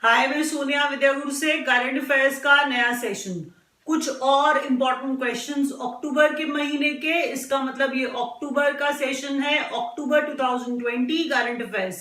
हाय, मैं सोनिया विद्यागुरु से current affairs का नया सेशन। कुछ और इम्पोर्टेंट क्वेश्चंस अक्टूबर के महीने के, इसका मतलब ये अक्टूबर का सेशन है। अक्टूबर 2020 करंट अफेयर्स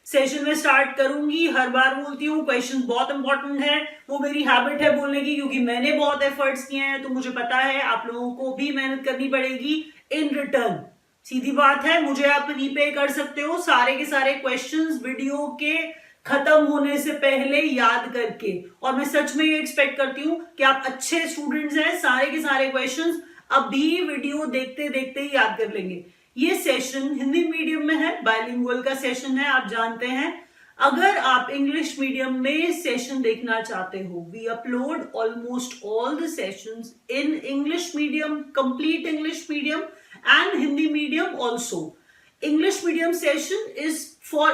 सेशन में स्टार्ट करूंगी। हर बार बोलती हूँ क्वेश्चन बहुत इंपॉर्टेंट है, वो मेरी हैबिट है बोलने की, क्योंकि मैंने बहुत एफर्ट्स किए हैं, तो मुझे पता है आप लोगों को भी मेहनत करनी पड़ेगी इन रिटर्न। सीधी बात है, मुझे आप रीपे कर सकते हो सारे के सारे क्वेश्चंस वीडियो के खत्म होने से पहले याद करके। और मैं सच में ये एक्सपेक्ट करती हूँ कि आप अच्छे स्टूडेंट्स हैं, सारे के सारे क्वेश्चंस अभी वीडियो देखते देखते ही याद कर लेंगे। ये सेशन हिंदी मीडियम में है, बाइलिंगुअल का सेशन है, आप जानते हैं। अगर आप इंग्लिश मीडियम में सेशन देखना चाहते हो, we upload almost all the sessions in English medium, complete English medium and Hindi medium also. English medium session is for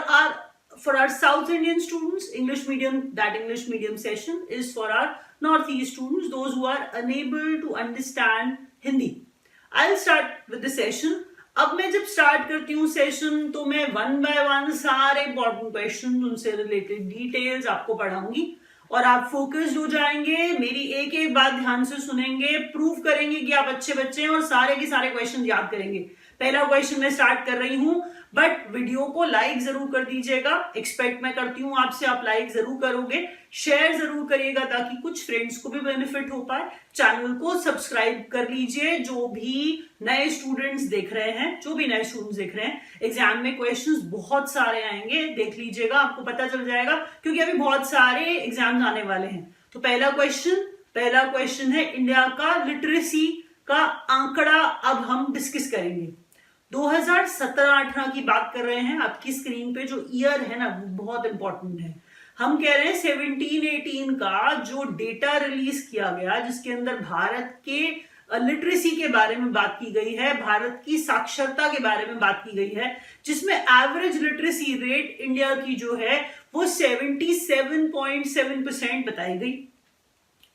our South Indian students. That English medium session is for our Northeast students, those who are unable to understand Hindi. I'll start with the session. अब मैं जब start करती हूँ session, तो मैं one by one सारे important question, उनसे related details आपको पढ़ाऊंगी और आप फोकस्ड हो जाएंगे। मेरी एक एक बात ध्यान से सुनेंगे, प्रूव करेंगे कि आप अच्छे बच्चे हैं और सारे के सारे क्वेश्चन याद करेंगे। पहला क्वेश्चन मैं स्टार्ट कर रही हूं, बट वीडियो को लाइक जरूर कर दीजिएगा। एक्सपेक्ट मैं करती हूं आपसे, आप लाइक जरूर करोगे, शेयर जरूर करिएगा ताकि कुछ फ्रेंड्स को भी बेनिफिट हो पाए। चैनल को सब्सक्राइब कर लीजिए। जो भी नए स्टूडेंट्स देख रहे हैं, एग्जाम में क्वेश्चंस बहुत सारे आएंगे, देख लीजिएगा, आपको पता चल जाएगा, क्योंकि अभी बहुत सारे एग्जाम आने वाले हैं। तो पहला क्वेश्चन है, इंडिया का लिटरेसी का आंकड़ा अब हम डिस्कस करेंगे। 2017-18 की बात कर रहे हैं। आपकी स्क्रीन पे जो ईयर है ना, वो बहुत इंपॉर्टेंट है। हम कह रहे हैं 17-18 का जो डेटा रिलीज किया गया, जिसके अंदर भारत के लिटरेसी के बारे में बात की गई है, भारत की साक्षरता के बारे में बात की गई है, जिसमें एवरेज लिटरेसी रेट इंडिया की जो है वो 77.7% बताई गई।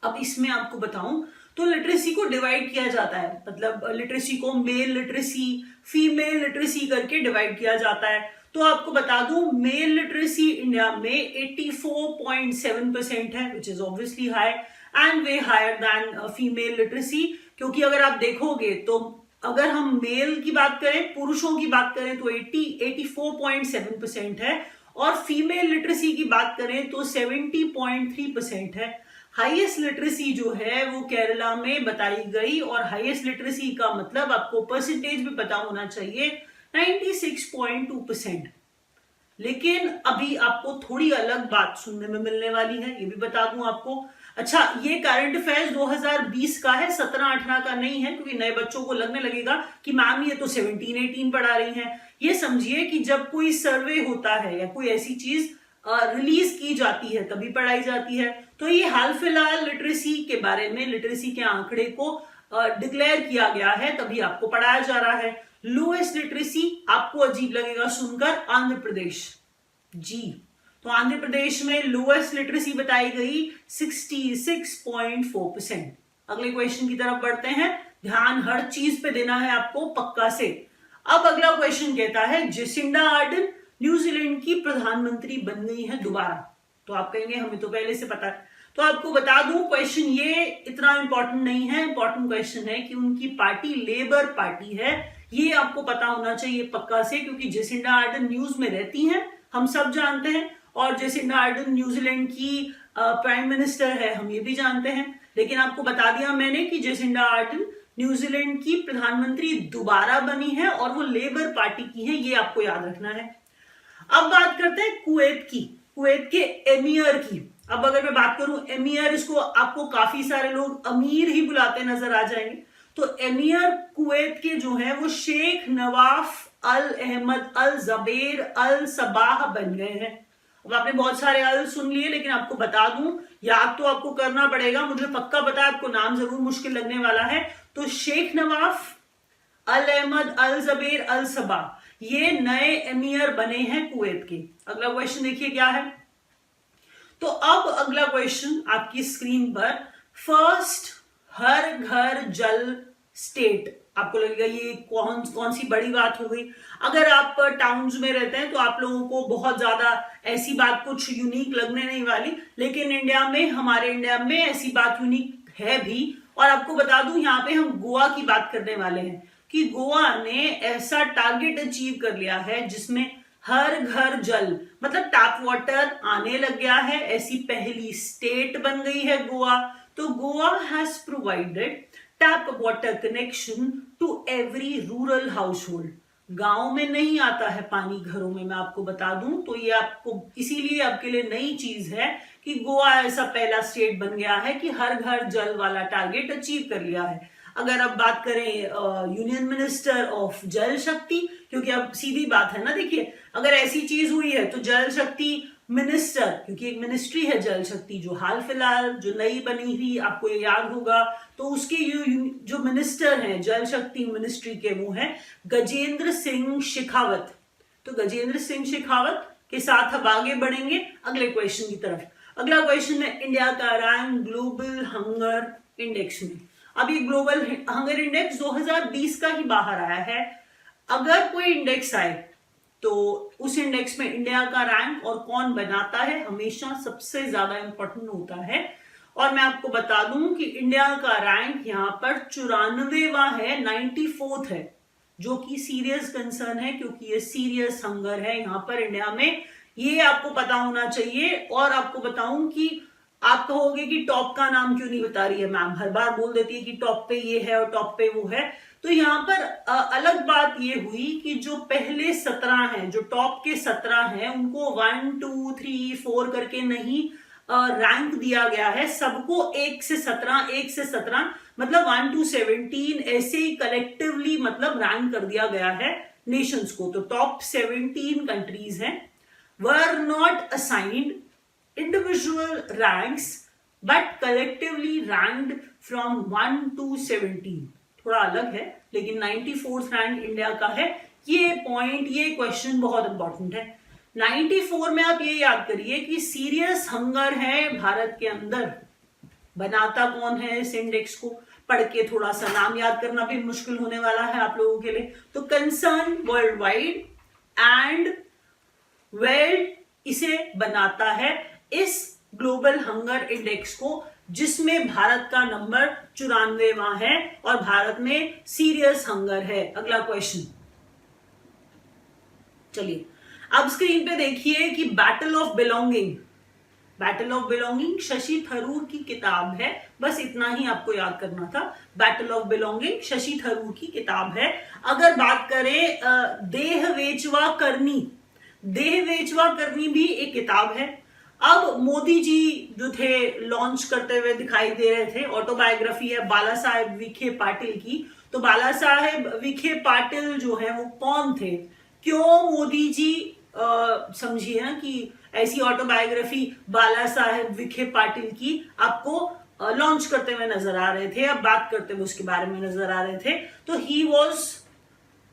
अब इसमें आपको बताऊं तो लिटरेसी को डिवाइड किया जाता है, मतलब लिटरेसी को मेल लिटरेसी, फीमेल लिटरेसी करके डिवाइड किया जाता है। तो आपको बता दूं, मेल लिटरेसी इंडिया में 84.7% है, which is obviously high and way higher than female literacy. क्योंकि अगर आप देखोगे तो अगर हम मेल की बात करें, पुरुषों की बात करें तो 84.7% है, और फीमेल लिटरेसी की बात करें तो 70.3% है। हाईएस्ट लिटरेसी जो है वो केरला में बताई गई, और हाईएस्ट लिटरेसी का मतलब आपको परसेंटेज भी पता होना चाहिए, 96.2%। लेकिन अभी आपको थोड़ी अलग बात सुनने में मिलने वाली है, ये भी बता दूं आपको। अच्छा, ये करंट अफेयर्स 2020 का है, 17-18 का नहीं है, क्योंकि नए बच्चों को लगने लगेगा कि मैम ये तो 17-18 पढ़ा रही हैं। ये समझिए कि जब कोई सर्वे होता है या कोई ऐसी चीज रिलीज की जाती है तभी पढ़ाई जाती है। तो ये हाल फिलहाल लिटरेसी के बारे में, लिटरेसी के आंकड़े को डिक्लेयर किया गया है, तभी आपको पढ़ाया जा रहा है। लोएस्ट लिटरेसी, आपको अजीब लगेगा सुनकर, आंध्र प्रदेश जी। तो आंध्र प्रदेश में लोएस्ट लिटरेसी बताई गई 66.4%। अगले क्वेश्चन की तरफ बढ़ते हैं। ध्यान हर चीज पे देना है आपको पक्का से। अब अगला क्वेश्चन कहता है, जेसिंडा आर्डन न्यूजीलैंड की प्रधानमंत्री बन गई है दोबारा। तो आप कहेंगे हमें तो पहले से पता है। तो आपको बता दूं, क्वेश्चन ये इतना इंपॉर्टेंट नहीं है। इंपॉर्टेंट क्वेश्चन है कि उनकी पार्टी लेबर पार्टी है, ये आपको पता होना चाहिए पक्का से, क्योंकि जेसिंडा आर्डन न्यूज में रहती हैं, हम सब जानते हैं, और जेसिंडा आर्डन न्यूजीलैंड की प्राइम मिनिस्टर है, हम ये भी जानते हैं। लेकिन आपको बता दिया मैंने कि जेसिंडा आर्डन न्यूजीलैंड की प्रधानमंत्री दोबारा बनी है और वो लेबर पार्टी की है, ये आपको याद रखना है। अब बात करते हैं कुवैत की, कुवैत के एमियर की। अब अगर मैं बात करूं एमियर, इसको आपको काफी सारे लोग अमीर ही बुलाते नजर आ जाएंगे। तो एमियर कुवैत के जो है वो शेख नवाफ अल अहमद अल जबेर अल सबाह बन गए हैं। अब आपने बहुत सारे अल सुन लिए, लेकिन आपको बता दूं, याद तो आपको करना पड़ेगा, मुझे पक्का पता है आपको नाम जरूर मुश्किल लगने वाला है। तो शेख नवाफ अल अहमद अल जबेर अल सबाह, ये नए एमियर बने हैं कुवैत के। अगला क्वेश्चन देखिए क्या है। तो अब अगला क्वेश्चन आपकी स्क्रीन पर, फर्स्ट हर घर जल स्टेट आपको लगेगा ये कौन कौन सी बड़ी बात हो गई। अगर आप टाउन्स में रहते हैं तो आप लोगों को बहुत ज्यादा ऐसी बात कुछ यूनिक लगने नहीं वाली, लेकिन इंडिया में, हमारे इंडिया में ऐसी बात यूनिक है भी। और आपको बता दूं, यहाँ पे हम गोवा की बात करने वाले हैं कि गोवा ने ऐसा टारगेट अचीव कर लिया है जिसमें हर घर जल, मतलब टैप वाटर आने लग गया है। ऐसी पहली स्टेट बन गई है गोवा। तो Goa has provided tap water connection to every rural household. गांव में नहीं आता है पानी घरों में, मैं आपको बता दूं। तो ये आपको इसीलिए आपके लिए नई चीज है कि गोवा ऐसा पहला स्टेट बन गया है कि हर घर जल वाला टारगेट अचीव कर लिया है। अगर अब बात करें यूनियन मिनिस्टर ऑफ जल शक्ति, क्योंकि अब सीधी बात है ना, देखिए अगर ऐसी चीज हुई है तो जल शक्ति मिनिस्टर, क्योंकि एक मिनिस्ट्री है जल शक्ति जो हाल फिलहाल जो नई बनी थी, आपको ये याद होगा, तो उसके जो मिनिस्टर हैं जल शक्ति मिनिस्ट्री के, वो हैं गजेंद्र सिंह शेखावत। तो गजेंद्र सिंह शेखावत के साथ अब आगे बढ़ेंगे अगले क्वेश्चन की तरफ। अगला क्वेश्चन है इंडिया का रैंक ग्लोबल हंगर इंडेक्स में। अब ये ग्लोबल हंगर इंडेक्स 2020 का ही बाहर आया है। अगर कोई इंडेक्स आए तो उस इंडेक्स में इंडिया का रैंक और कौन बनाता है हमेशा सबसे ज्यादा इंपॉर्टेंट होता है। और मैं आपको बता दूं कि इंडिया का रैंक यहाँ पर 94वां है, 94th है, जो कि सीरियस कंसर्न है क्योंकि ये सीरियस हंगर है यहाँ पर इंडिया में। ये आपको पता होना चाहिए। और आपको बताऊं कि आप कहोगे कि टॉप का नाम क्यों नहीं बता रही है मैम, हर बार बोल देती है कि टॉप पे ये है और टॉप पे वो है। तो यहाँ पर अलग बात ये हुई कि जो पहले 17 हैं, जो टॉप के 17 हैं, उनको 1 2 3 4 करके नहीं रैंक दिया गया है, सबको 1 से 17 मतलब 1 to 17 ऐसे ही कलेक्टिवली मतलब रैंक कर दिया गया है नेशंस को। तो टॉप 17 कंट्रीज हैं, were not assigned individual ranks but collectively ranked from 1 to 17। थोड़ा अलग है, लेकिन 94th रैंक इंडिया का है। ये पॉइंट, ये क्वेश्चन बहुत इंपॉर्टेंट है। 94 में आप ये याद करिए कि सीरियस हंगर है भारत के अंदर। बनाता कौन है इस इंडेक्स को, पढ़ के थोड़ा सा नाम याद करना भी मुश्किल होने वाला है आप लोगों के लिए। तो concern world wide and world इसे बनाता है, इस ग्लोबल हंगर इंडेक्स को, जिसमें भारत का नंबर 94वां है और भारत में सीरियस हंगर है। अगला क्वेश्चन चलिए, अब स्क्रीन पे देखिए कि battle of belonging, battle of belonging Shashi Tharoor की किताब है। बस इतना ही आपको याद करना था। Battle of belonging Shashi Tharoor की किताब है। अगर बात करें देह वेचवा करनी, देह वेचवा करनी भी एक किताब है। अब मोदी जी जो थे लॉन्च करते हुए दिखाई दे रहे थे, ऑटोबायोग्राफी है बाला साहेब विखे पाटिल की। तो बाला साहेब विखे पाटिल जो है वो कौन थे, क्यों मोदी जी समझिए ना कि ऐसी ऑटोबायोग्राफी बाला साहेब विखे पाटिल की आपको लॉन्च करते हुए नजर आ रहे थे, अब बात करते हुए उसके बारे में नजर आ रहे थे। तो he was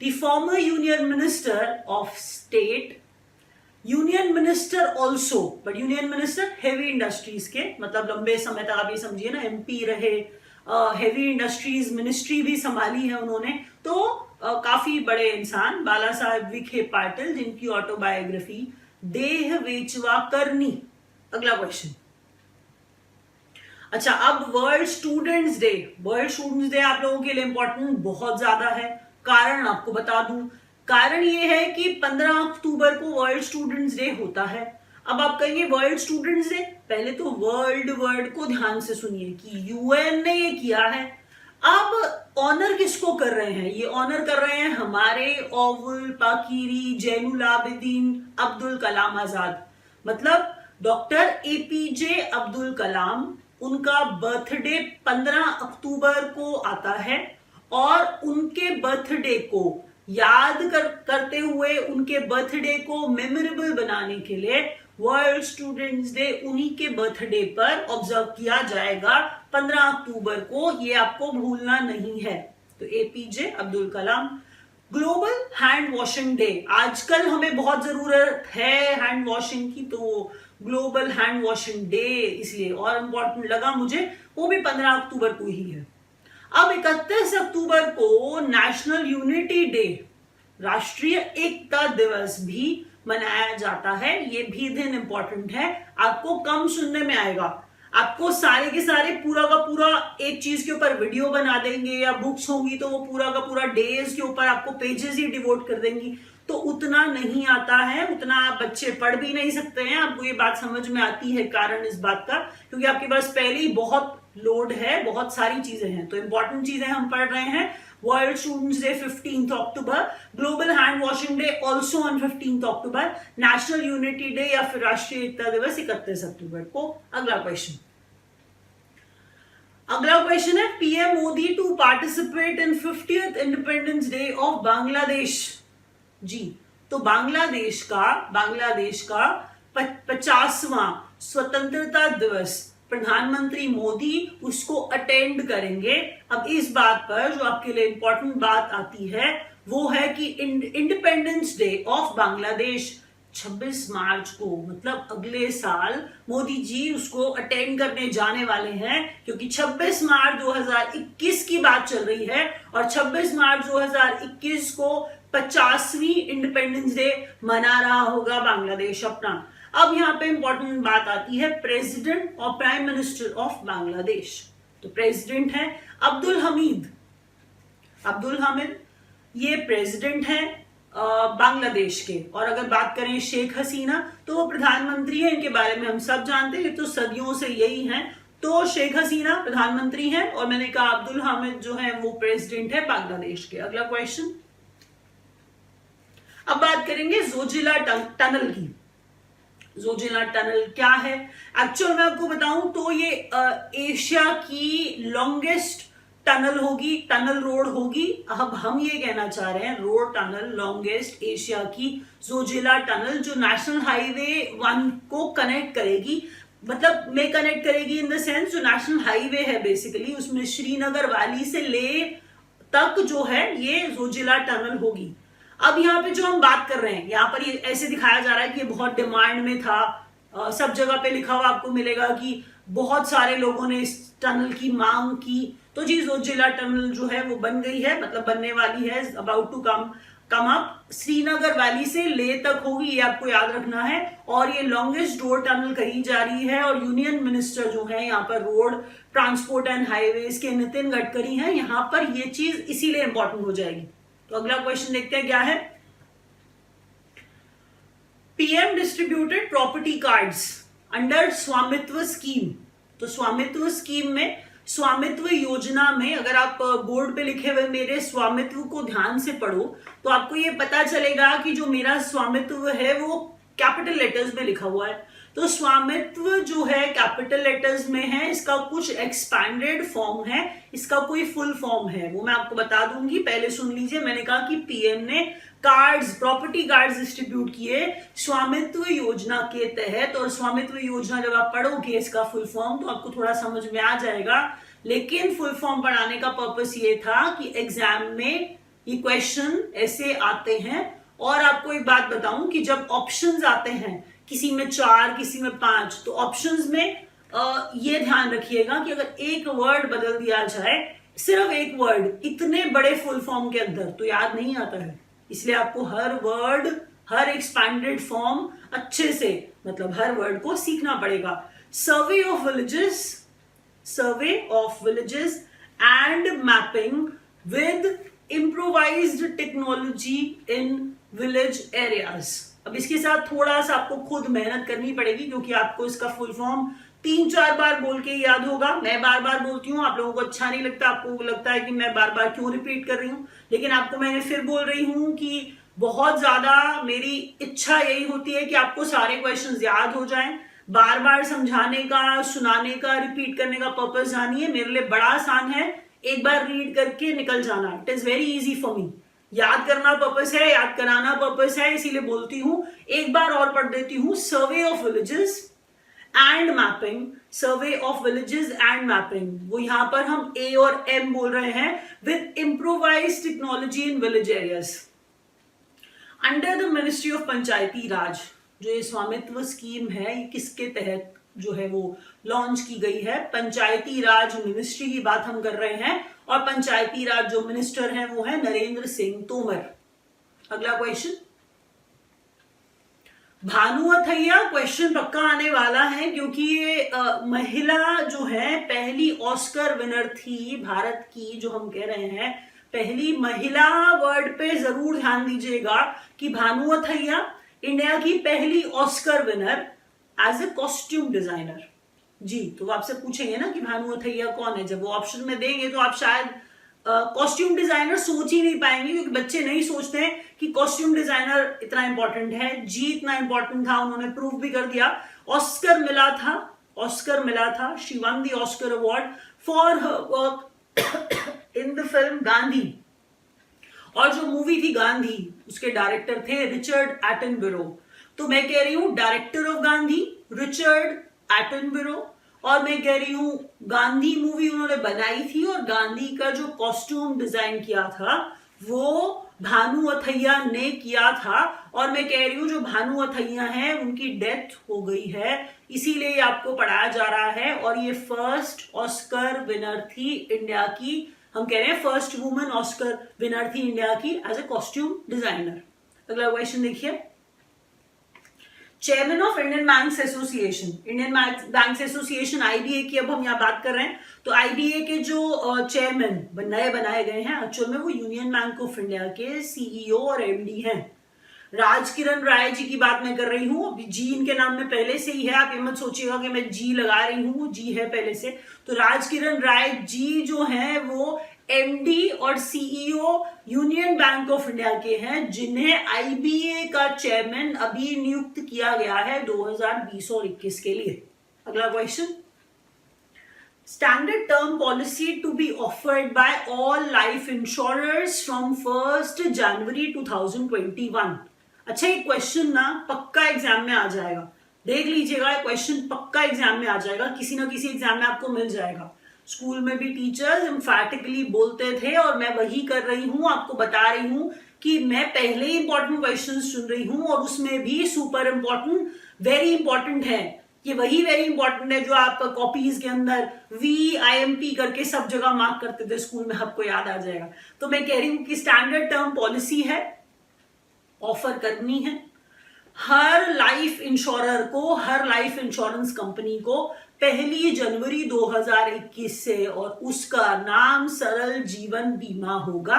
the former union minister of state, union minister also, but union minister heavy industries के, मतलब लंबे समय तक आप ये समझिए ना एमपी रहे, हेवी इंडस्ट्रीज मिनिस्ट्री भी संभाली है उन्होंने। तो काफी बड़े इंसान बाला साहेब विखे पाटिल, जिनकी ऑटोबायोग्राफी देह वेचवा करनी। अगला क्वेश्चन, अच्छा अब world students day, world students day आप लोगों के लिए इंपॉर्टेंट बहुत ज्यादा है। कारण आपको बता दूं, कारण ये है कि 15 अक्टूबर को वर्ल्ड स्टूडेंट्स डे होता है। अब आप कहेंगे वर्ल्ड स्टूडेंट्स डे, पहले तो वर्ड को ध्यान से सुनिए कि यूएन ने ये किया है। अब ऑनर किसको कर रहे हैं, ये ऑनर कर रहे हैं हमारे ओवल पाकिरी जैनुल आबिदीन अब्दुल कलाम आजाद, मतलब डॉक्टर एपीजे अब्दुल कलाम। उनका बर्थडे 15 अक्टूबर को आता है और उनके बर्थडे को याद करते हुए, उनके बर्थडे को मेमोरेबल बनाने के लिए वर्ल्ड स्टूडेंट्स डे उन्हीं के बर्थडे पर ऑब्जर्व किया जाएगा 15 अक्टूबर को, ये आपको भूलना नहीं है। तो APJ Abdul Kalam. Global hand washing day, आजकल हमें बहुत जरूरत है हैंड वॉशिंग की, तो ग्लोबल हैंड वॉशिंग डे इसलिए और इंपॉर्टेंट लगा मुझे, वो भी 15 अक्टूबर को ही है। अब 31 अक्टूबर को नेशनल यूनिटी डे, राष्ट्रीय एकता दिवस भी मनाया जाता है। ये भी दिन इंपॉर्टेंट है, आपको कम सुनने में आएगा। आपको सारे के सारे पूरा का पूरा एक चीज के ऊपर वीडियो बना देंगे, या बुक्स होंगी तो वो पूरा का पूरा डेज के ऊपर आपको पेजेस ही डिवोट कर देंगी, तो उतना नहीं आता है, उतना आप बच्चे पढ़ भी नहीं सकते हैं। आपको ये बात समझ में आती है कारण इस बात का, क्योंकि आपके पास पहले ही बहुत लोड है, बहुत सारी चीजें हैं। तो इंपॉर्टेंट चीजें हम पढ़ रहे हैं। World students day 15 October, global hand washing day also on 15 October, national unity day या फिर राष्ट्रीय एकता दिवस 31 अक्टूबर को। अगला क्वेश्चन है PM Modi to participate in 50th independence day of Bangladesh. जी, तो बांग्लादेश का 50वां स्वतंत्रता दिवस प्रधानमंत्री मोदी उसको अटेंड करेंगे। अब इस बात पर जो आपके लिए इंपॉर्टेंट बात आती है वो है कि इंडिपेंडेंस डे ऑफ बांग्लादेश 26 मार्च को, मतलब अगले साल मोदी जी उसको अटेंड करने जाने वाले हैं, क्योंकि 26 मार्च 2021 की बात चल रही है और 26 मार्च 2021 को 50वीं इंडिपेंडेंस डे मना रहा होगा बांग्लादेश अपना। अब यहाँ पे इंपॉर्टेंट बात आती है प्रेसिडेंट और प्राइम मिनिस्टर ऑफ बांग्लादेश। तो प्रेसिडेंट है अब्दुल हामिद, ये प्रेसिडेंट है बांग्लादेश के। और अगर बात करें शेख हसीना तो वो प्रधानमंत्री है, इनके बारे में हम सब जानते हैं, तो सदियों से यही हैं। तो शेख हसीना प्रधानमंत्री है और मैंने कहा अब्दुल हामिद जो है वो प्रेसिडेंट है बांग्लादेश के। अगला क्वेश्चन, अब बात करेंगे जोजिला टनल की। जोजिला टनल क्या है? एक्चुअल में आपको बताऊं तो ये एशिया की लॉन्गेस्ट टनल होगी, टनल रोड होगी। अब हम ये कहना चाह रहे हैं रोड टनल लॉन्गेस्ट एशिया की जोजिला टनल, जो नेशनल हाईवे 1 को कनेक्ट करेगी, मतलब में कनेक्ट करेगी इन द सेंस जो नेशनल हाईवे है बेसिकली, उसमें श्रीनगर वैली से ले तक जो है ये जोजिला टनल होगी। अब यहाँ पे जो हम बात कर रहे हैं, यहाँ पर ये ऐसे दिखाया जा रहा है कि ये बहुत डिमांड में था, सब जगह पे लिखा हुआ आपको मिलेगा कि बहुत सारे लोगों ने इस टनल की मांग की। तो जी जोजिला टनल जो है वो बन गई है, मतलब बनने वाली है, about to come up. Srinagar valley से ले तक होगी, ये आपको याद रखना है। और ये लॉन्गेस्ट रोड टनल कही जा रही है और यूनियन मिनिस्टर जो है यहाँ पर रोड ट्रांसपोर्ट एंड हाईवेज के नितिन गडकरी हैं। यहाँ पर ये चीज इसीलिए इंपॉर्टेंट हो जाएगी। तो अगला क्वेश्चन देखते हैं क्या है। PM distributed property cards under स्वामित्व स्कीम। तो स्वामित्व स्कीम में, स्वामित्व योजना में, अगर आप बोर्ड पे लिखे हुए मेरे स्वामित्व को ध्यान से पढ़ो तो आपको ये पता चलेगा कि जो मेरा स्वामित्व है वो कैपिटल लेटर्स में लिखा हुआ है। तो स्वामित्व जो है कैपिटल लेटर्स में है, इसका कुछ एक्सपैंडेड फॉर्म है, इसका कोई फुल फॉर्म है, वो मैं आपको बता दूंगी। पहले सुन लीजिए, मैंने कहा कि पीएम ने कार्ड्स, प्रॉपर्टी कार्ड्स डिस्ट्रीब्यूट किए स्वामित्व योजना के तहत। और स्वामित्व योजना जब आप पढ़ोगे इसका फुल फॉर्म तो आपको थोड़ा समझ में आ जाएगा, लेकिन फुल फॉर्म पढ़ाने का पर्पस ये था कि एग्जाम में ये क्वेश्चन ऐसे आते हैं। और आपको एक बात बताऊं कि जब ऑप्शंस आते हैं, किसी में 4 किसी में 5, तो ऑप्शंस में ये ध्यान रखिएगा कि अगर एक वर्ड बदल दिया जाए, सिर्फ एक वर्ड, इतने बड़े फुल फॉर्म के अंदर, तो याद नहीं आता है। इसलिए आपको हर वर्ड, हर एक्सपैंडेड फॉर्म अच्छे से, मतलब हर वर्ड को सीखना पड़ेगा। Survey of villages and mapping with improvised technology in village areas. अब इसके साथ थोड़ा सा आपको खुद मेहनत करनी पड़ेगी, क्योंकि आपको इसका फुल फॉर्म 3-4 बार बोल के याद होगा। मैं बार बार बोलती हूँ, आप लोगों को अच्छा नहीं लगता, आपको लगता है कि मैं बार बार क्यों रिपीट कर रही हूँ, लेकिन आपको मैंने फिर बोल रही हूँ कि बहुत ज्यादा मेरी इच्छा यही होती है कि आपको सारे क्वेश्चंस याद हो जाएं। बार बार समझाने का, सुनाने का, रिपीट करने का पर्पस जानिए, मेरे लिए बड़ा आसान है, एक बार रीड करके निकल जाना। It is very easy for me. याद करना पर्पस है, याद कराना पर्पस है, इसीलिए बोलती हूँ। एक बार और पढ़ देती हूँ। Survey of villages and mapping, survey of villages and mapping, वो यहां पर हम ए और एम बोल रहे हैं। With improvised technology in village areas under the ministry of Panchayati Raj. जो ये स्वामित्व स्कीम है, ये किसके तहत जो है वो लॉन्च की गई है। पंचायती राज मिनिस्ट्री की बात हम कर रहे हैं और पंचायती राज जो मिनिस्टर हैं वो है नरेंद्र सिंह तोमर। अगला क्वेश्चन, भानु अथैया, क्वेश्चन पक्का आने वाला है क्योंकि ये महिला जो है पहली ऑस्कर विनर थी भारत की, जो हम कह रहे हैं पहली महिला। वर्ड पे जरूर ध्यान दीजिएगा कि भानु अथैया इंडिया की पहली Oscar winner as a costume designer. जी, तो आपसे पूछेंगे ना कि भानु अथैया कौन है, जब वो ऑप्शन में देंगे तो आप शायद कॉस्ट्यूम डिजाइनर सोच ही नहीं पाएंगे, क्योंकि बच्चे नहीं सोचते हैं कि कॉस्ट्यूम डिजाइनर इतना इंपॉर्टेंट है। जी इतना इंपॉर्टेंट था, उन्होंने प्रूव भी कर दिया। ऑस्कर मिला था, she one the Oscar award for her work in the film Gandhi. और जो मूवी थी गांधी, उसके डायरेक्टर थे रिचर्ड एटनबरो। तो मैं कह रही हूं director of Gandhi Richard Attenborough, और मैं कह रही हूं गांधी मूवी उन्होंने बनाई थी और गांधी का जो कॉस्ट्यूम डिजाइन किया था वो भानु अथैया ने किया था। और मैं कह रही हूं जो भानु अथैया हैं उनकी डेथ हो गई है, इसीलिए आपको पढ़ाया जा रहा है। और ये फर्स्ट ऑस्कर विनर थी इंडिया की, हम कह रहे हैं फर्स्ट वुमेन ऑस्कर विनर थी इंडिया की एज ए कॉस्ट्यूम डिजाइनर। अगला क्वेश्चन देखिए, chairman of Indian banks association, Indian banks association IBA की अब हम यहाँ बात कर रहे हैं। तो आईबीए के जो चेयरमैन नए बनाए गए हैं, एक्चुअल में वो यूनियन बैंक ऑफ इंडिया के सीईओ और एमडी हैं। राजकिरण राय जी की बात मैं कर रही हूँ। जी इनके नाम में पहले से ही है, आप ये मत सोचिएगा कि मैं जी लगा रही हूँ, जी है पहले से। तो राजकिरण राय जी जो हैं वो एमडी और CEO union bank of India के हैं, जिन्हें आईबीए का चेयरमैन अभी नियुक्त किया गया है 2020 और 21 के लिए। अगला question, standard term policy to be offered by all life insurers from 1 January 2021। अच्छा, ये क्वेश्चन ना पक्का एग्जाम में आ जाएगा, देख लीजिएगा, क्वेश्चन पक्का एग्जाम में आ जाएगा, किसी ना किसी एग्जाम में आपको मिल जाएगा। स्कूल में भी टीचर्स एम्फैटिकली बोलते थे और मैं वही कर रही हूं, आपको बता रही हूं कि मैं पहले ही इंपॉर्टेंट क्वेश्चंस चुन रही हूं और उसमें भी सुपर इंपॉर्टेंट, वेरी इंपॉर्टेंट है। ये वही वेरी इंपॉर्टेंट है जो आप कॉपीज के अंदर VIMP करके सब जगह मार्क करते थे स्कूल में, आपको याद आ जाएगा। तो मैं कह रही हूं कि स्टैंडर्ड टर्म पॉलिसी है, ऑफर करनी है हर लाइफ इंश्योरर को, हर लाइफ इंश्योरेंस कंपनी को 1 जनवरी 2021 से, और उसका नाम सरल जीवन बीमा होगा।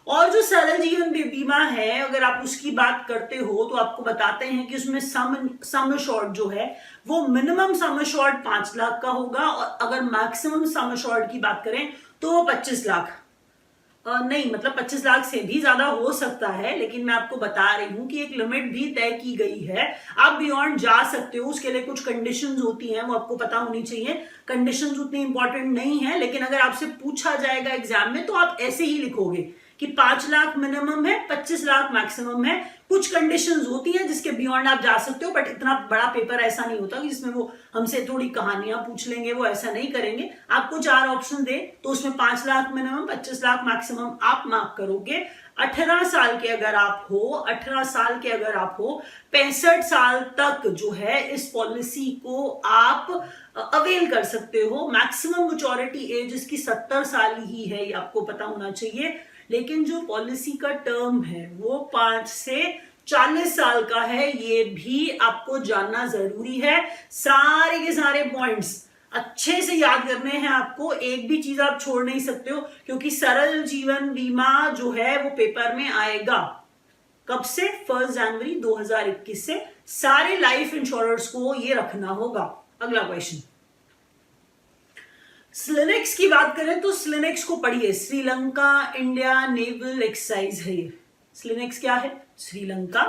और जो सरल जीवन बीमा है, अगर आप उसकी बात करते हो तो आपको बताते हैं कि उसमें सम एश्योर्ड जो है वो मिनिमम सम एश्योर्ड 5 लाख का होगा, और अगर मैक्सिमम सम एश्योर्ड की बात करें तो 25 लाख नहीं, मतलब 25 लाख से भी ज्यादा हो सकता है, लेकिन मैं आपको बता रही हूं कि एक लिमिट भी तय की गई है। आप बियॉन्ड जा सकते हो, उसके लिए कुछ कंडीशंस होती हैं, वो आपको पता होनी चाहिए। कंडीशंस उतनी इंपॉर्टेंट नहीं है, लेकिन अगर आपसे पूछा जाएगा एग्जाम में तो आप ऐसे ही लिखोगे कि 5 लाख मिनिमम है, 25 लाख मैक्सिमम है। कुछ कंडीशंस होती हैं जिसके बियॉन्ड आप जा सकते हो, बट इतना बड़ा पेपर ऐसा नहीं होता कि जिसमें वो हमसे थोड़ी कहानियां पूछ लेंगे, वो ऐसा नहीं करेंगे। आपको 4 ऑप्शन दे तो उसमें 5 लाख मिनिमम, 25 लाख मैक्सिमम आप मार्क करोगे। 18 साल के अगर आप हो, 18 साल के अगर आप हो, 65 साल तक जो है इस पॉलिसी को आप अवेल कर सकते हो। मैक्सिमम मैच्योरिटी एज इसकी 70 साल ही है, ये आपको पता होना चाहिए। लेकिन जो पॉलिसी का टर्म है वो 5 से 40 साल का है, ये भी आपको जानना जरूरी है। सारे के सारे पॉइंट्स अच्छे से याद करने हैं आपको, एक भी चीज आप छोड़ नहीं सकते हो, क्योंकि सरल जीवन बीमा जो है वो पेपर में आएगा। कब से? 1 जनवरी 2021 से सारे लाइफ इंश्योरर्स को ये रखना होगा। अगला क्वेश्चन, स्लिनेक्स की बात करें तो स्लिनेक्स को पढ़िए, श्रीलंका इंडिया नेवल एक्सरसाइज है ये। स्लिनेक्स क्या है? Sri Lanka,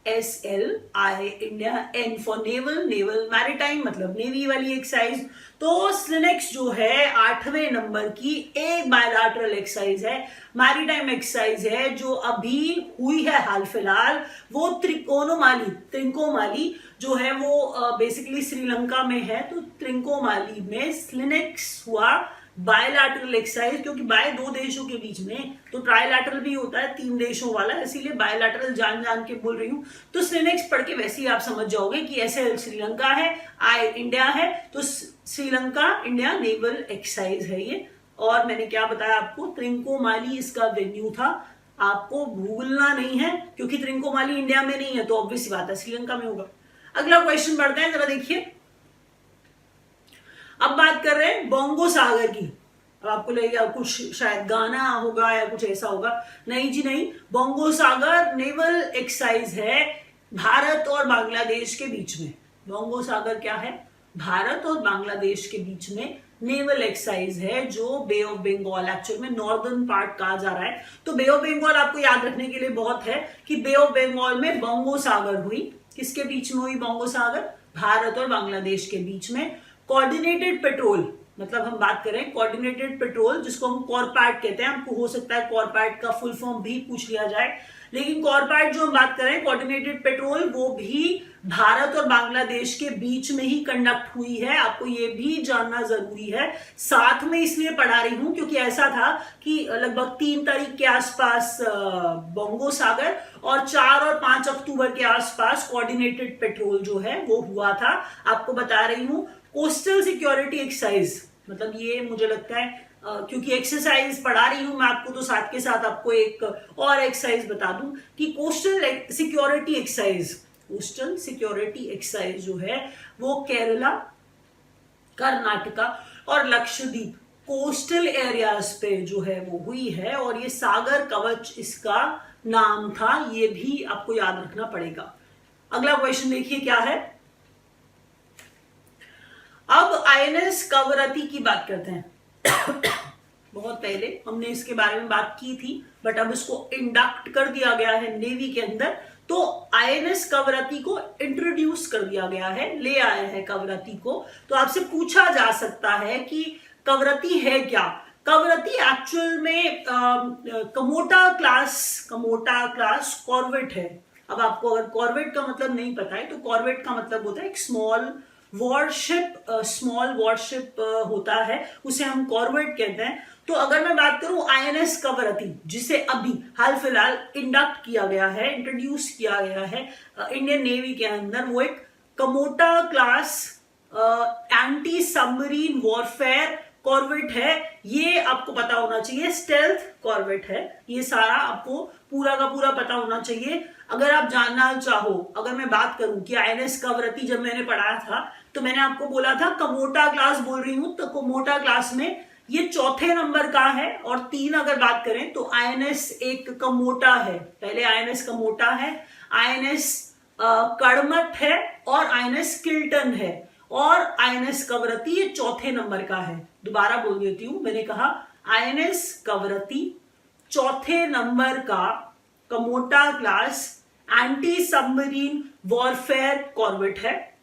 SLI India, N for naval, naval maritime मतलब नेवी वाली एक्सरसाइज। तो स्लिनेक्स जो है 8वें नंबर की एक बायलैटरल एक्सरसाइज है, मैरिटाइम एक्सरसाइज है, जो अभी हुई है हाल फिलहाल। वो त्रिंकोमाली जो है वो बेसिकली श्रीलंका में है। तो त्रिंकोमाली में स्लिनेक्स हुआ बायलैटरल एक्सरसाइज, क्योंकि बाय 2 देशों के बीच में, तो ट्राइलैटरल भी होता है 3 देशों वाला, इसीलिए बायलैटरल जान जान के बोल रही हूँ। तो स्लिनेक्स पढ़ के वैसे ही आप समझ जाओगे कि ऐसे श्रीलंका है, आई इंडिया है, तो श्रीलंका इंडिया नेवल एक्सरसाइज है ये। और मैंने क्या बताया आपको, त्रिंकोमाली इसका वेन्यू था, आपको भूलना नहीं है, क्योंकि त्रिंकोमाली इंडिया में नहीं है तो ऑब्वियस बात है श्रीलंका में होगा। अगला क्वेश्चन बढ़ते हैं, जरा देखिए। अब बात कर रहे हैं बोंगो सागर की। अब आपको लगेगा कुछ शायद गाना होगा या कुछ ऐसा होगा, नहीं जी नहीं। बोंगो सागर नेवल एक्सरसाइज है भारत और बांग्लादेश के बीच में। बोंगो सागर क्या है, भारत और बांग्लादेश के बीच में नेवल एक्सरसाइज है, जो बे ऑफ बंगाल, एक्चुअल में नॉर्दर्न पार्ट कहा जा रहा है। तो बे ऑफ बंगाल आपको याद रखने के लिए बहुत है कि बे ऑफ बंगाल में बोंगो सागर हुई, किसके बीच में हुई बोंगो सागर, भारत और बांग्लादेश के बीच में। कोऑर्डिनेटेड पेट्रोल, मतलब हम बात करें कोऑर्डिनेटेड पेट्रोल, जिसको हम कॉरपैट कहते हैं, आपको हो सकता है कॉरपैट का फुल फॉर्म भी पूछ लिया जाए, लेकिन कॉरपैट जो हम बात करें कोऑर्डिनेटेड पेट्रोल, वो भी भारत और बांग्लादेश के बीच में ही कंडक्ट हुई है। आपको ये भी जानना जरूरी है, साथ में इसलिए पढ़ा रही हूं क्योंकि ऐसा था कि लगभग 3 तारीख के आसपास बोंगो सागर और 4 और 5 अक्टूबर के आसपास कोऑर्डिनेटेड पेट्रोल जो है वो हुआ था। आपको बता रही हूं कोस्टल सिक्योरिटी एक्सरसाइज, मतलब ये मुझे लगता है क्योंकि एक्सरसाइज पढ़ा रही हूं मैं आपको, तो साथ के साथ आपको एक और एक्सरसाइज बता दूं कि coastal security exercise, coastal security exercise जो है वो केरला, कर्नाटका और लक्षद्वीप कोस्टल एरियाज पे जो है वो हुई है, और ये सागर कवच इसका नाम था, ये भी आपको याद रखना पड़ेगा। अगला क्वेश्चन देखिए क्या है। अब आईएनएस कवरत्ती की बात करते हैं। बहुत पहले हमने इसके बारे में बात की थी, बट अब इसको इंडक्ट कर दिया गया है नेवी के अंदर, तो आईएनएस कवरत्ती को इंट्रोड्यूस कर दिया गया है, ले आया है कवरत्ती को। तो आपसे पूछा जा सकता है कि कवरत्ती है क्या। कवरत्ती एक्चुअल में कमोटा क्लास कॉर्वेट है। अब आपको अगर कॉर्वेट का मतलब नहीं पता है, तो कॉर्वेट का मतलब होता है एक स्मॉल वॉरशिप होता है, उसे हम कॉर्वेट कहते हैं। तो अगर मैं बात करूं आईएनएस कवरत्ती, जिसे अभी हाल फिलहाल इंडक्ट किया गया है, इंट्रोड्यूस किया गया है इंडियन नेवी के अंदर, वो एक Kamorta class anti submarine warfare corvette है। ये आपको पता होना चाहिए, स्टेल्थ कॉर्वेट है, ये सारा आपको पूरा का पूरा पता होना चाहिए। अगर आप जानना चाहो, अगर मैं बात करूं कि आईएनएस कवरत्ती जब मैंने पढ़ाया था तो मैंने आपको बोला था कमोटा क्लास बोल रही हूं, तो कमोटा क्लास में ये 4थे नंबर का है, और 3 अगर बात करें तो आईएनएस एक कमोटा है, पहले आईएनएस कमोटा है, आईएनएस कड़मट है और आईएनएस किल्टन है, और आईएनएस कवरत्ती ये 4थे नंबर का है। दोबारा बोल देती हूं, मैंने कहा आईएनएस कवरत्ती 4थे नंबर का Kamorta class anti submarine warfare corvette है।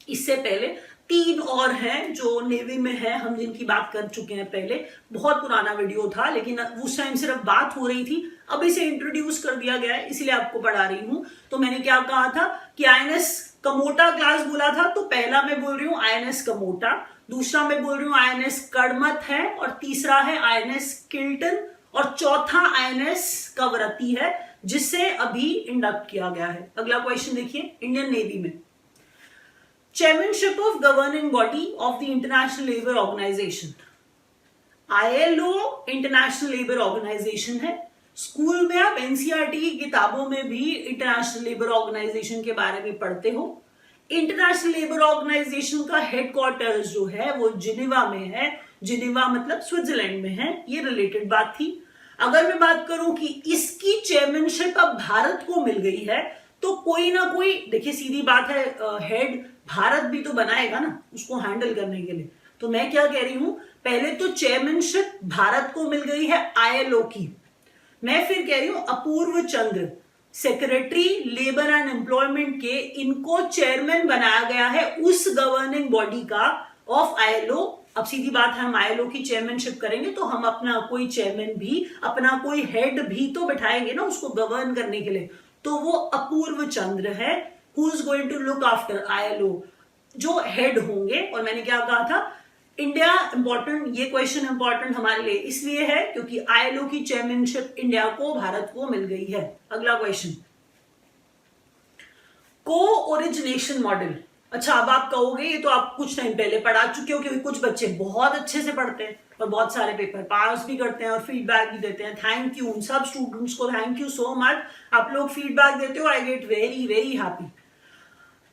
इससे पहले 3 और हैं जो नेवी में है, हम जिनकी बात कर चुके हैं पहले, बहुत पुराना वीडियो था, लेकिन उस टाइम सिर्फ बात हो रही थी, अब इसे इंट्रोड्यूस कर दिया गया है, इसलिए आपको पढ़ा रही हूं। तो मैंने क्या कहा था कि आईएनएस कमोटा क्लास बोला था, तो पहला मैं बोल रही हूं आईएनएस कमोटा, दूसरा मैं बोल रही हूं आईएनएस कड़मत है, और तीसरा है आईएनएस किल्टन, और चौथा आईएनएस कवरत्ती है, जिसे अभी इंडक्ट किया गया है। अगला क्वेश्चन देखिए, इंडियन नेवी में chairmanship of governing body of the international labour organisation, ILO international labour organisation है। स्कूल में आप एनसीईआरटी की किताबों में भी इंटरनेशनल लेबर ऑर्गेनाइजेशन के बारे में पढ़ते हो। इंटरनेशनल लेबर ऑर्गेनाइजेशन का हेडक्वार्टर्स जो है वो जिनेवा में है, जिनेवा मतलब स्विट्जरलैंड में है, ये रिलेटेड बात थी। अगर मैं बात करूं कि इसकी चेयरमैनशिप अब भारत को मिल गई है, तो कोई ना कोई, देखिए सीधी बात है, हेड भारत भी तो बनाएगा ना उसको हैंडल करने के लिए। तो मैं क्या कह रही हूं, पहले तो चेयरमैनशिप भारत को मिल गई है आईएलओ की। मैं फिर कह रही हूं अपूर्व चंद्र, सेक्रेटरी लेबर एंड एम्प्लॉयमेंट के, इनको चेयरमैन बनाया गया है उस गवर्निंग बॉडी का ऑफ आईएलओ। अब सीधी बात है, हम आईएलओ की चेयरमैनशिप करेंगे तो हम अपना कोई चेयरमैन भी, अपना कोई हेड भी तो बैठाएंगे ना उसको गवर्न करने के लिए। तो वो अपूर्व चंद्र है, who is going to look after ILO, जो हेड होंगे। और मैंने क्या कहा था, इंडिया इंपॉर्टेंट, ये क्वेश्चन इंपॉर्टेंट हमारे लिए इसलिए है क्योंकि आईएलओ की चेयरमैनशिप इंडिया को, भारत को मिल गई है। अगला क्वेश्चन, को ओरिजिनेशन मॉडल। अच्छा, अब आप कहोगे ये तो आप कुछ टाइम पहले पढ़ा चुके हो, क्योंकि कुछ बच्चे बहुत अच्छे से पढ़ते हैं और बहुत सारे पेपर पास भी करते हैं और फीडबैक भी देते हैं। थैंक यू उन सब स्टूडेंट्स को, थैंक यू सो मच, आप लोग फीडबैक देते हो, I get very very happy.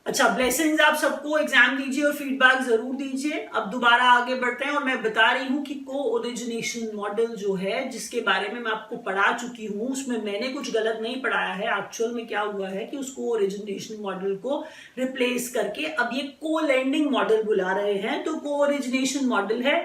अच्छा, ब्लेसिंग्स आप सबको, एग्जाम दीजिए और फीडबैक जरूर दीजिए। अब दोबारा आगे बढ़ते हैं और मैं बता रही हूं कि को ओरिजिनेशन मॉडल जो है, जिसके बारे में मैं आपको पढ़ा चुकी हूं, उसमें मैंने कुछ गलत नहीं पढ़ाया है। एक्चुअल में क्या हुआ है कि उसको ओरिजिनेशन मॉडल को रिप्लेस करके अब ये को लेंडिंग मॉडल बुला रहे हैं। तो को ओरिजिनेशन मॉडल है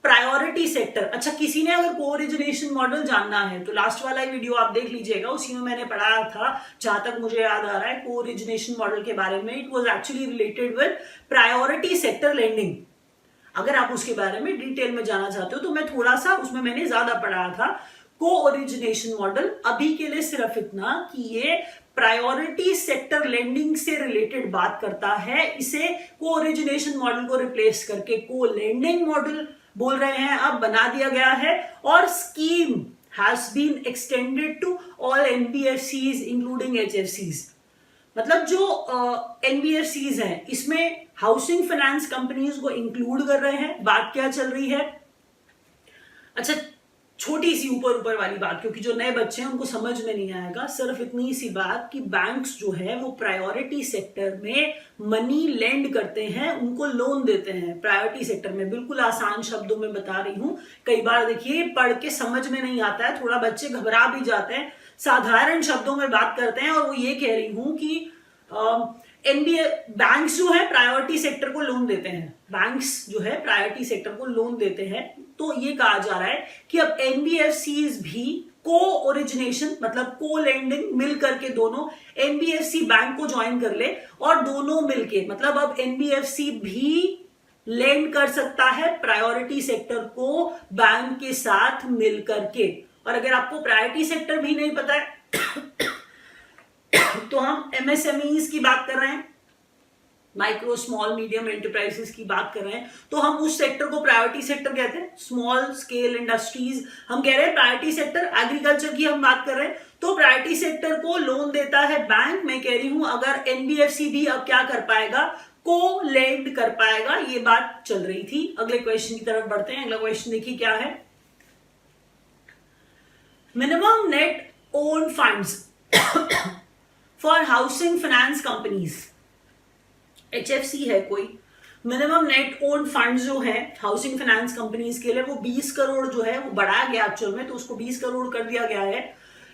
प्रायोरिटी सेक्टर। अच्छा, किसी ने अगर को ओरिजिनेशन मॉडल जानना है तो लास्ट वाला ही वीडियो आप देख लीजिएगा, उसी में मैंने पढ़ाया था, जहां तक मुझे याद आ रहा है, को ओरिजिनेशन मॉडल के बारे में। It was actually related with priority sector lending. अगर आप उसके बारे में डिटेल में जाना चाहते हो तो मैं थोड़ा सा उसमें मैंने ज्यादा पढ़ाया था। को ओरिजिनेशन मॉडल अभी के लिए सिर्फ इतना कि ये प्रायोरिटी सेक्टर लेंडिंग से रिलेटेड बात करता है। इसे को ओरिजिनेशन मॉडल को रिप्लेस करके को लेंडिंग मॉडल बोल रहे हैं, अब बना दिया गया है। और scheme has been extended to all NBFCs including एचएफसीज। मतलब जो एनबीएफसीज हैं, इसमें हाउसिंग फाइनेंस कंपनीज को इंक्लूड कर रहे हैं। बात क्या चल रही है? अच्छा, छोटी सी ऊपर वाली बात, क्योंकि जो नए बच्चे हैं उनको समझ में नहीं आएगा, सिर्फ इतनी सी बात कि बैंक्स जो है वो प्रायोरिटी सेक्टर में मनी लेंड करते हैं, उनको लोन देते हैं प्रायोरिटी सेक्टर में। बिल्कुल आसान शब्दों में बता रही हूं। कई बार देखिए पढ़ के समझ में नहीं आता है, थोड़ा बच्चे घबरा भी जाते हैं, साधारण शब्दों में बात करते हैं। और वो ये कह रही हूं कि एनबीए बैंक्स जो है प्रायोरिटी सेक्टर को लोन देते हैं, बैंक्स जो है प्रायोरिटी सेक्टर को लोन देते हैं। तो ये कहा जा रहा है कि अब एनबीएफसीज भी को ओरिजिनेशन मतलब को लेंडिंग मिल करके दोनों एनबीएफसी बैंक को ज्वाइन कर ले और दोनों मिलके मतलब अब एनबीएफसी भी लेंड कर सकता है प्रायोरिटी सेक्टर को बैंक के साथ मिल करके। और अगर आपको प्रायोरिटी सेक्टर भी नहीं पता है तो हम एमएसएमईज की बात कर रहे हैं, माइक्रो स्मॉल मीडियम एंटरप्राइजेस की बात कर रहे हैं, तो हम उस सेक्टर को प्रायोरिटी सेक्टर कहते हैं। स्मॉल स्केल इंडस्ट्रीज हम कह रहे हैं प्रायोरिटी सेक्टर। एग्रीकल्चर की हम बात कर रहे हैं, तो प्रायोरिटी सेक्टर को लोन देता है बैंक। मैं कह रही हूं अगर एनबीएफसी भी अब क्या कर पाएगा, को लेंड कर पाएगा। ये बात चल रही थी। अगले क्वेश्चन की तरफ बढ़ते हैं। अगला क्वेश्चन देखिए क्या है। Minimum net own funds for housing finance companies, HFC है कोई, मिनिमम नेट ओन फंड्स जो है हाउसिंग फाइनेंस कंपनीज के लिए वो 20 करोड़ जो है वो बढ़ाया गया एक्चुअल में, तो उसको 20 करोड़ कर दिया गया है।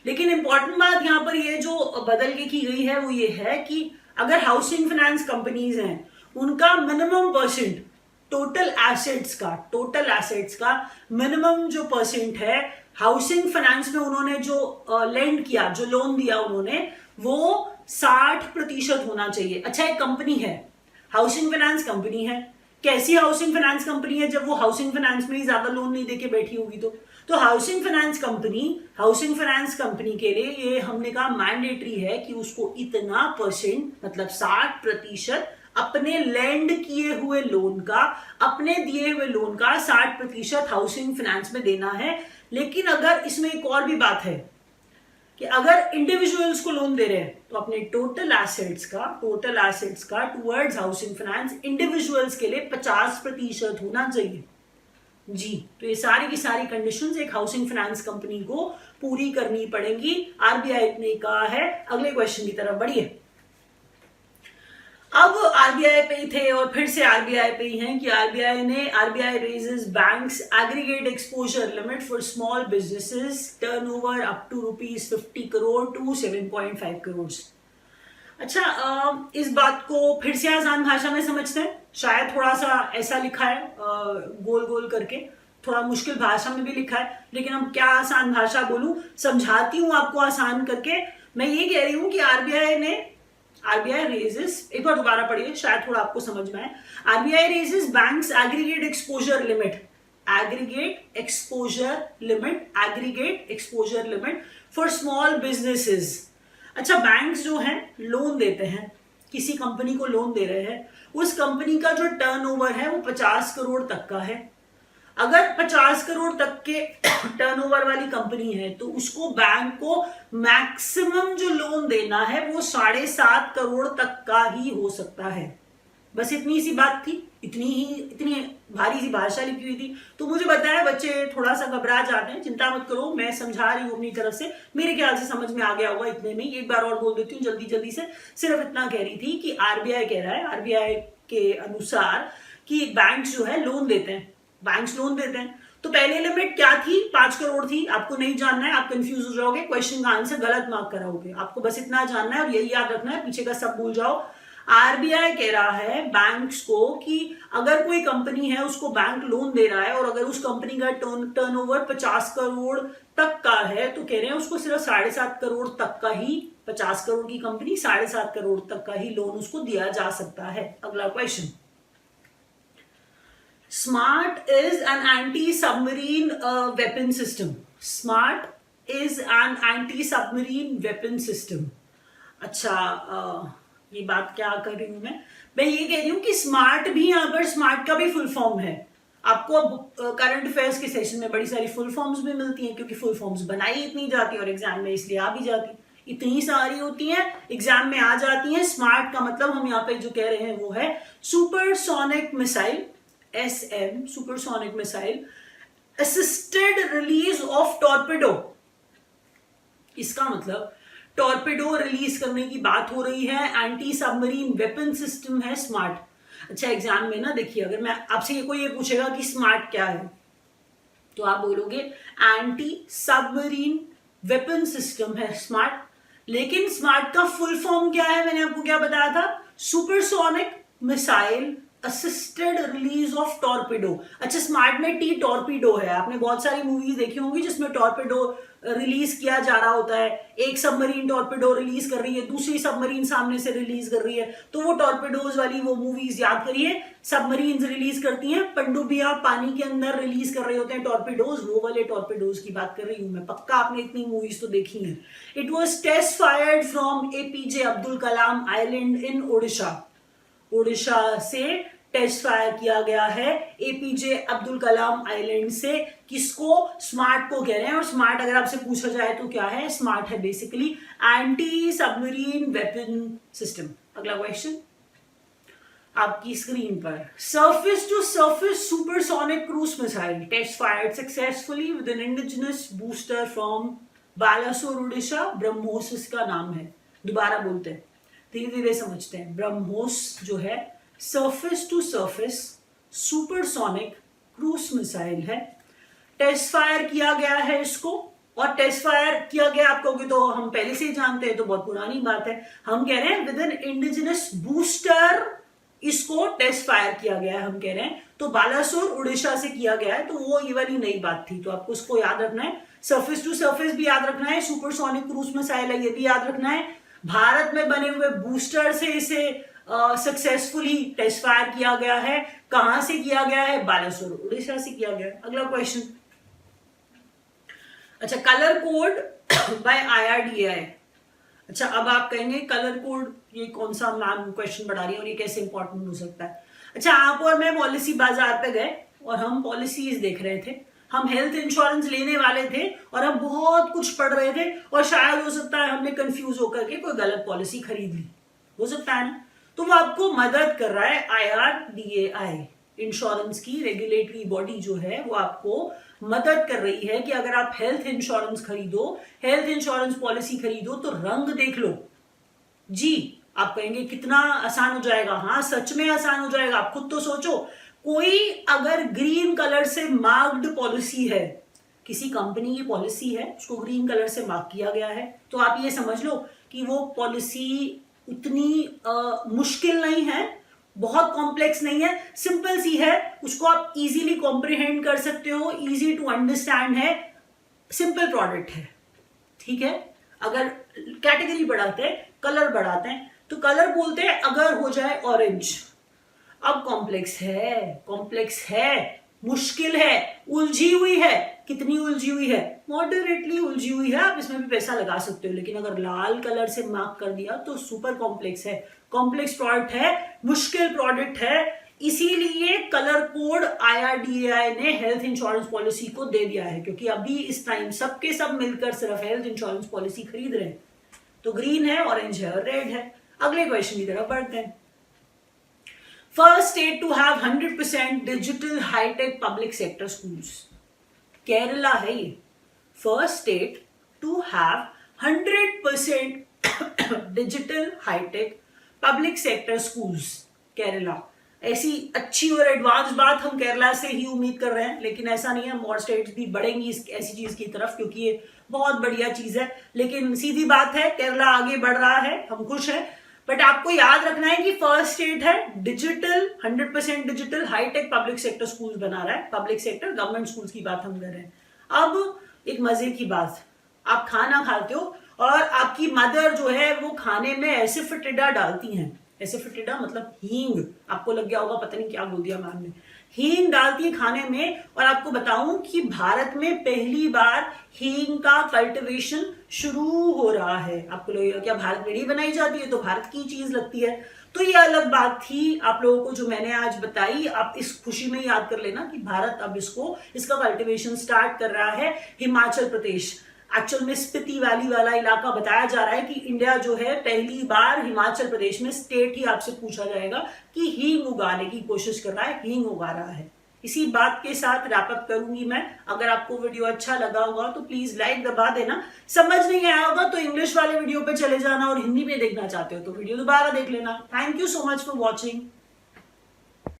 लेकिन इंपॉर्टेंट बात यहां पर ये जो बदल के की गई है वो ये है कि अगर हाउसिंग फाइनेंस कंपनीज हैं उनका मिनिमम परसेंट टोटल एसेट्स का मिनिमम जो परसेंट है हाउसिंग फाइनेंस में उन्होंने जो लेंड किया, जो लोन दिया उन्होंने, वो 60% होना चाहिए। अच्छा, एक कंपनी है, हाउसिंग फाइनेंस कंपनी है। कैसी हाउसिंग फाइनेंस कंपनी है? जब वो हाउसिंग फाइनेंस में ही ज्यादा लोन नहीं देके बैठी होगी तो हाउसिंग फाइनेंस कंपनी के लिए ये हमने कहा मैंडेटरी है कि उसको इतना परसेंट मतलब 60% अपने लेंड किए हुए लोन का, अपने दिए हुए लोन का 60% हाउसिंग फाइनेंस में देना है। लेकिन अगर इसमें एक और भी बात है कि अगर इंडिविजुअल्स को लोन दे रहे हैं तो अपने टोटल एसेट्स का टुवर्ड्स हाउसिंग फाइनेंस इंडिविजुअल्स के लिए 50% होना चाहिए जी। तो ये सारी की सारी कंडीशंस एक हाउसिंग फाइनेंस कंपनी को पूरी करनी पड़ेंगी, आरबीआई ने कहा है। अगले क्वेश्चन की तरफ बढ़िए। अब आरबीआई पे ही थे और फिर से आरबीआई पे ही हैं कि RBI raises banks aggregate exposure limit for small businesses turnover up to ₹50 crore to 7.5 crore. अच्छा, इस बात को फिर से आसान भाषा में समझते हैं। शायद थोड़ा सा ऐसा लिखा है गोल गोल करके, थोड़ा मुश्किल भाषा में भी लिखा है, लेकिन अब क्या आसान भाषा बोलूं, समझाती हूं आपको आसान करके। मैं ये कह रही हूं कि आरबीआई रेजेस, एक बार दोबारा पढ़िए शायद थोड़ा आपको समझ में आए। RBI raises banks aggregate exposure limit for small businesses. अच्छा, बैंक्स जो हैं लोन देते हैं किसी कंपनी को लोन दे रहे हैं, उस कंपनी का जो टर्नओवर है वो 50 करोड़ तक का है। अगर 50 करोड़ तक के टर्नओवर वाली कंपनी है तो उसको बैंक को मैक्सिमम जो लोन देना है वो 7.5 करोड़ तक का ही हो सकता है। बस इतनी सी बात थी, इतनी भारी सी भाषा लिखी हुई थी। तो मुझे बताया बच्चे थोड़ा सा घबरा जाते हैं, चिंता मत करो, मैं समझा रही हूँ अपनी तरफ से, मेरे ख्याल से समझ में आ गया होगा इतने में। एक बार और बोल देती हूँ जल्दी जल्दी से। सिर्फ इतना कह रही थी कि आरबीआई कह रहा है, आरबीआई के अनुसार कि बैंक जो है लोन देते हैं, बैंक्स लोन देते हैं। तो पहले लिमिट क्या थी? 5 करोड़ थी। आपको नहीं जानना है, आप कंफ्यूज हो जाओगे, क्वेश्चन का आंसर गलत मार्क कराओगे। आपको बस इतना जानना है और यही याद रखना है, पीछे का सब भूल जाओ। आरबीआई कह रहा है बैंक्स को कि अगर कोई कंपनी है उसको बैंक लोन दे रहा है और अगर उस कंपनी का टर्नओवर 50 करोड़ तक का है तो कह रहे हैं उसको सिर्फ 7.5 करोड़ तक का ही, 50 करोड़ की कंपनी 7.5 करोड़ तक का ही लोन उसको दिया जा सकता है। अगला question, smart is an anti submarine weapon system. Smart is an anti submarine weapon system. अच्छा, ये बात क्या कर रही हूं मैं ये कह रही हूं कि स्मार्ट भी यहां पर, स्मार्ट का भी फुल फॉर्म है। आपको करंट अफेयर्स के सेशन में बड़ी सारी फुल फॉर्म्स भी मिलती हैं, क्योंकि फुल फॉर्म्स बनाई इतनी जाती है और एग्जाम में इसलिए आ भी जाती, इतनी सारी होती हैं, एग्जाम में आ जाती हैं। स्मार्ट का मतलब हम यहाँ पे जो कह रहे हैं वो है supersonic missile, SM, supersonic missile assisted release of torpedo. इसका मतलब टॉर्पेडो रिलीज करने की बात हो रही है, एंटी सबमरीन वेपन सिस्टम है स्मार्ट। अच्छा, एग्जाम में ना देखिए, अगर मैं आपसे कोई ये पूछेगा कि स्मार्ट क्या है तो आप बोलोगे एंटी सबमरीन वेपन सिस्टम है स्मार्ट। लेकिन स्मार्ट का फुल फॉर्म क्या है? मैंने आपको क्या बताया था? Supersonic missile assisted release of torpedo. अच्छा, स्मार्ट में टी टॉर्पेडो है। आपने बहुत सारी मूवीज देखी होंगी जिसमें टॉर्पेडो रिलीज किया जा रहा होता है। एक सबमरीन टॉर्पेडो रिलीज कर रही है, दूसरी सबमरीन सामने से रिलीज कर रही है, तो वो टॉर्पेडोज वाली वो मूवीज याद करिए। सबमरीन रिलीज करती हैं, पनडुब्बियां पानी के अंदर रिलीज कर रहे होते हैं टॉर्पेडोज, वो वाले टॉर्पेडोज की बात कर रही हूं मैं। पक्का आपने इतनी मूवीज तो देखी है। It was test fired from APJ Abdul Kalam island in Odisha. Odisha से टेस्ट फायर किया गया है APJ अब्दुल कलाम आइलैंड से। किसको? स्मार्ट को कह रहे हैं। और स्मार्ट अगर आपसे पूछा जाए तो क्या है? स्मार्ट है basically anti submarine weapon system. अगला क्वेश्चन आपकी स्क्रीन पर, surface to surface supersonic cruise missile test fired successfully with an indigenous booster from Balasore Odisha. BrahMos इसका नाम है। दोबारा बोलते हैं, धीरे धीरे समझते हैं। ब्रह्मोस जो है surface to surface supersonic cruise missile है। टेस्ट फायर किया गया है इसको, और टेस्ट फायर किया गया आप कहोगे तो हम पहले से ही जानते हैं, तो बहुत पुरानी बात है। हम कह रहे हैं विद एन इंडिजिनस बूस्टर इसको टेस्ट फायर किया गया है, हम कह रहे हैं। तो बालासोर उड़ीसा से किया गया है, तो वो ये वाली नई बात थी, तो आपको उसको याद रखना है। सरफेस टू सरफेस भी याद रखना है, सुपरसोनिक क्रूज मिसाइल है ये भी याद रखना है। भारत में बने हुए बूस्टर से इसे सक्सेसफुली टेस्ट फायर किया गया है। कहां से किया गया है? बालासोर उड़ीसा से किया गया है। अगला क्वेश्चन, अच्छा, कलर कोड बाय IRDAI। अच्छा, अब आप कहेंगे कलर कोड ये कौन सा मैम क्वेश्चन बढ़ा रही है और ये कैसे इंपॉर्टेंट हो सकता है? अच्छा, आप और मैं पॉलिसी बाजार पे गए और हम पॉलिसीज देख रहे थे। हम हेल्थ इंश्योरेंस लेने वाले थे और हम बहुत कुछ पढ़ रहे थे और शायद हो सकता है हमने कंफ्यूज होकर के कोई गलत पॉलिसी खरीद ली, हो सकता है ना। तो वो आपको मदद कर रहा है IRDAI, इंश्योरेंस की रेगुलेटरी बॉडी जो है वो आपको मदद कर रही है कि अगर आप हेल्थ इंश्योरेंस खरीदो, हेल्थ इंश्योरेंस पॉलिसी खरीदो तो रंग देख लो जी। आप कहेंगे कितना आसान हो जाएगा? हाँ, सच में आसान हो जाएगा। आप खुद तो सोचो, कोई अगर ग्रीन कलर से मार्क्ड पॉलिसी है, किसी कंपनी की पॉलिसी है, उसको ग्रीन कलर से मार्क किया गया है, तो आप ये समझ लो कि वो पॉलिसी उतनी मुश्किल नहीं है, बहुत कॉम्प्लेक्स नहीं है, सिंपल सी है, उसको आप इजीली कॉम्प्रिहेंड कर सकते हो, इजी टू अंडरस्टैंड है, सिंपल प्रोडक्ट है, ठीक है। अगर कैटेगरी बढ़ाते हैं, कलर बढ़ाते हैं, तो कलर बोलते हैं अगर हो जाए ऑरेंज। अब कॉम्प्लेक्स है, कॉम्प्लेक्स है, मुश्किल है, उलझी हुई है। कितनी उलझी हुई है? मॉडरेटली उलझी हुई है। आप इसमें भी पैसा लगा सकते हो, लेकिन अगर लाल कलर से मार्क कर दिया तो सुपर कॉम्प्लेक्स है, कॉम्प्लेक्स प्रोडक्ट है, मुश्किल प्रोडक्ट है। इसीलिए कलर कोड IRDAI ने हेल्थ इंश्योरेंस पॉलिसी को दे दिया है, क्योंकि अभी इस टाइम सबके सब मिलकर सिर्फ हेल्थ इंश्योरेंस पॉलिसी खरीद रहे हैं। तो ग्रीन है, ऑरेंज है और रेड है। अगले क्वेश्चन की तरफ बढ़ते हैं। First state to have 100% digital hi-tech public sector schools, Kerala है ये। First state to have 100% digital hi-tech public sector schools, Kerala. ऐसी अच्छी और एडवांस बात हम केरला से ही उम्मीद कर रहे हैं, लेकिन ऐसा नहीं है, और स्टेट्स भी बढ़ेंगी ऐसी चीज की तरफ, क्योंकि ये बहुत बढ़िया चीज है। लेकिन सीधी बात है, केरला आगे बढ़ रहा है, हम खुश हैं। बट आपको याद रखना है कि फर्स्ट स्टेट है digital, 100% digital hi-tech public sector schools बना रहा है। पब्लिक सेक्टर गवर्नमेंट स्कूल्स की बात हम कर रहे हैं। अब एक मजे की बात, आप खाना खाते हो और आपकी मदर जो है वो खाने में एसिफेटिडा डालती हैं। एसिफेटिडा मतलब हींग, आपको लग गया होगा पता नहीं क्या बोल दिया मैम ने। हींग डालती है खाने में। और आपको बताऊं कि भारत में पहली बार हींग का कल्टीवेशन शुरू हो रहा है। आपको लगेगा क्या भारत में नहीं बनाई जाती है, तो भारत की चीज लगती है। तो ये अलग बात थी आप लोगों को जो मैंने आज बताई। आप इस खुशी में याद कर लेना कि भारत अब इसका कल्टीवेशन स्टार्ट कर रहा है। हिमाचल प्रदेश, एक्चुअल में स्पीति वैली वाला इलाका बताया जा रहा है कि इंडिया जो है पहली बार हिमाचल प्रदेश में स्टेट ही आपसे पूछा जाएगा कि हींग उगाने की कोशिश कर रहा है, हींग उगा रहा है। इसी बात के साथ रैप अप करूंगी मैं। अगर आपको वीडियो अच्छा लगा होगा तो प्लीज लाइक दबा देना। समझ नहीं आया होगा तो इंग्लिश वाले वीडियो पे चले जाना, और हिंदी में देखना चाहते हो तो वीडियो दोबारा देख लेना। Thank you so much for watching.